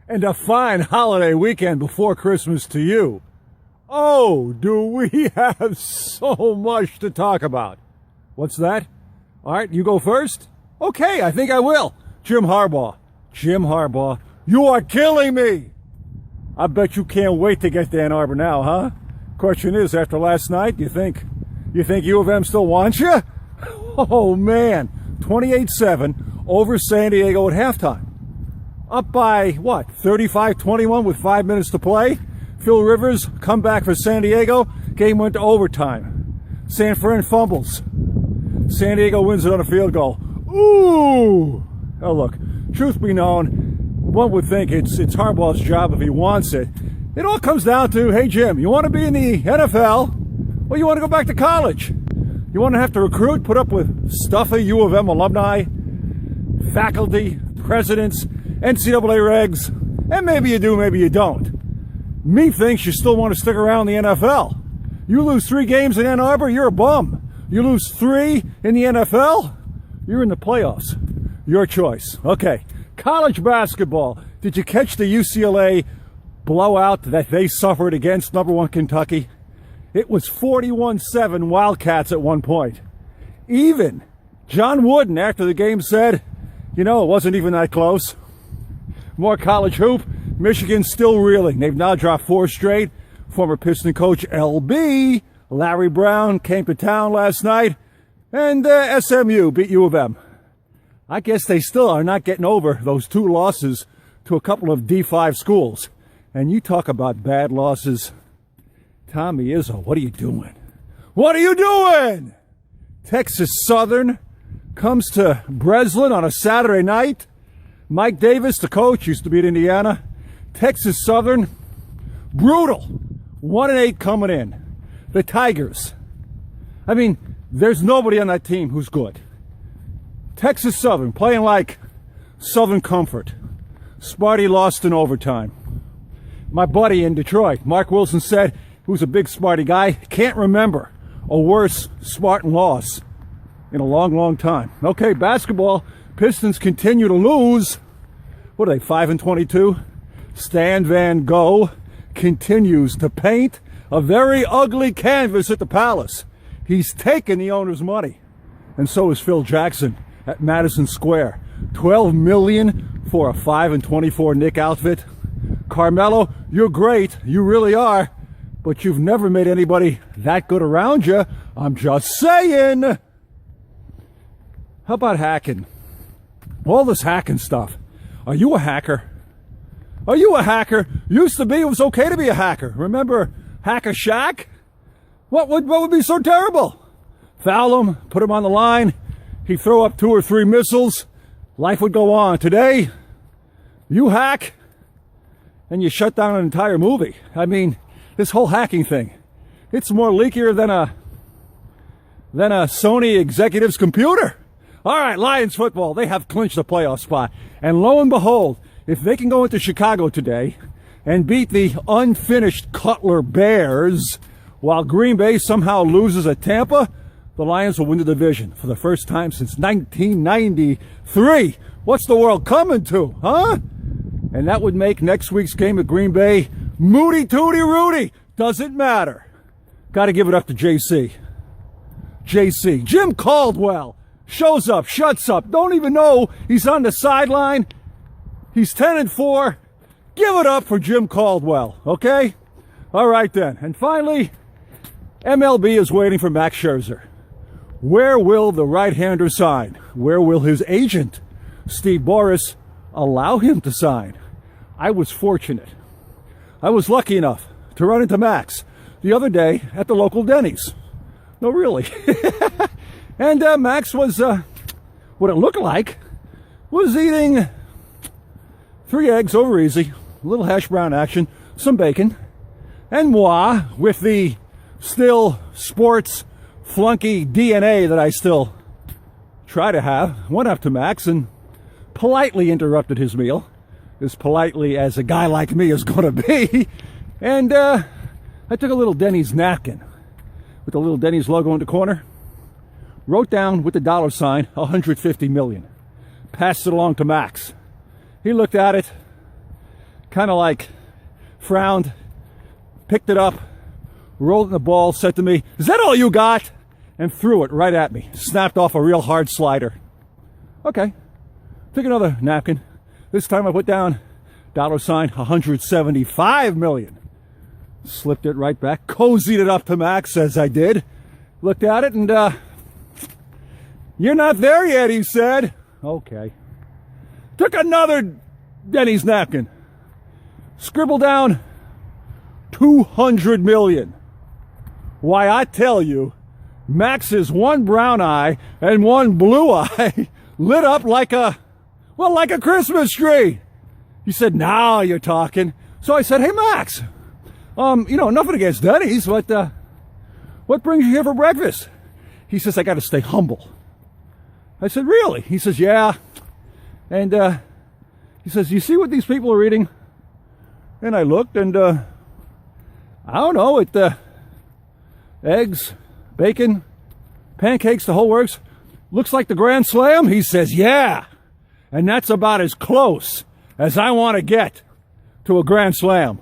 and a fine holiday weekend before Christmas to you. Oh, do we have so much to talk about. What's that? All right, you go first? Okay, I think I will. Jim Harbaugh. Jim Harbaugh, you are killing me. I bet you can't wait to get to Ann Arbor now, huh? Question is, after last night, you think U of M still wants you? Oh, man. 28-7 over San Diego at halftime. Up by, what, 35-21 with 5 minutes to play? Phil Rivers, comeback for San Diego. Game went to overtime. San Fran fumbles. San Diego wins it on a field goal. Ooh! Oh, look, truth be known, one would think it's Harbaugh's job if he wants it. It all comes down to, hey, Jim, you want to be in the NFL or you want to go back to college? You want to have to recruit, put up with stuffy U of M alumni, faculty, presidents, NCAA regs, and maybe you do, maybe you don't. Me thinks you still want to stick around in the NFL. You lose 3 games in Ann Arbor, you're a bum. You lose 3 in the NFL, you're in the playoffs. Your choice. Okay, college basketball. Did you catch the UCLA blowout that they suffered against number 1 Kentucky? It was 41-7 Wildcats at one point. Even John Wooden after the game said, you know, it wasn't even that close. More college hoop. Michigan's still reeling. They've now dropped 4 straight. Former Piston coach LB, Larry Brown, came to town last night. And SMU beat U of M. I guess they still are not getting over those 2 losses to a couple of D5 schools. And you talk about bad losses. Tommy Izzo, what are you doing? What are you doing? Texas Southern comes to Breslin on a Saturday night. Mike Davis, the coach, used to be at Indiana. Texas Southern, brutal. 1-8 coming in. The Tigers. I mean, there's nobody on that team who's good. Texas Southern playing like Southern Comfort. Sparty lost in overtime. My buddy in Detroit, Mark Wilson, said, who's a big Sparty guy, can't remember a worse Spartan loss in a long, long time. Okay, basketball. Pistons continue to lose. What are they, 5-22? Stan Van Gogh continues to paint a very ugly canvas at the Palace. He's taken the owner's money. And so is Phil Jackson at Madison Square. $12 million for a 5-24 Knick outfit. Carmelo, you're great. You really are. But you've never made anybody that good around you. I'm just saying. How about hacking? All this hacking stuff. Are you a hacker? Are you a hacker? Used to be, it was okay to be a hacker. Remember Hacker Shack? What would be so terrible? Foul him, put him on the line. He'd throw up 2 or 3 missiles. Life would go on. Today, you hack and you shut down an entire movie. I mean, this whole hacking thing, it's more leakier than a Sony executive's computer. All right, Lions football, they have clinched a playoff spot. And lo and behold, if they can go into Chicago today and beat the unfinished Cutler Bears while Green Bay somehow loses at Tampa, the Lions will win the division for the first time since 1993. What's the world coming to, huh? And that would make next week's game at Green Bay Moody Tooty Rudy. Doesn't matter. Got to give it up to JC. Jim Caldwell shows up, shuts up, don't even know he's on the sideline. He's 10-4. Give it up for Jim Caldwell, okay? All right then. And finally, MLB is waiting for Max Scherzer. Where will the right-hander sign? Where will his agent, Steve Boris, allow him to sign? I was fortunate. I was lucky enough to run into Max the other day at the local Denny's. No, really. And Max was, what it looked like, was eating 3 eggs over easy, a little hash brown action, some bacon, and moi, with the still sports flunky DNA that I still try to have, went up to Max and politely interrupted his meal, as politely as a guy like me is going to be, and I took a little Denny's napkin with the little Denny's logo in the corner, wrote down with the dollar sign 150 million, passed it along to Max. He looked at it, kind of like frowned, picked it up, rolled it in the ball, said to me, "Is that all you got?" And threw it right at me. Snapped off a real hard slider. Okay. Took another napkin. This time I put down $sign 175 million. Slipped it right back, cozied it up to Max as I did. Looked at it and, "You're not there yet," he said. Okay. Took another Denny's napkin. Scribbled down 200 million. Why, I tell you, Max's one brown eye and one blue eye lit up like a Christmas tree. He said, "Now you're talking." So I said, "Hey, Max, nothing against Denny's, but what brings you here for breakfast?" He says, "I got to stay humble." I said, "Really?" He says, "Yeah." And he says, "You see what these people are eating?" And I looked, and I don't know, eggs, bacon, pancakes, the whole works. Looks like the Grand Slam. He says, "Yeah." And that's about as close as I want to get to a Grand Slam.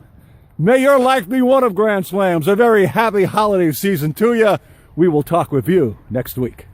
May your life be one of Grand Slams. A very happy holiday season to you. We will talk with you next week.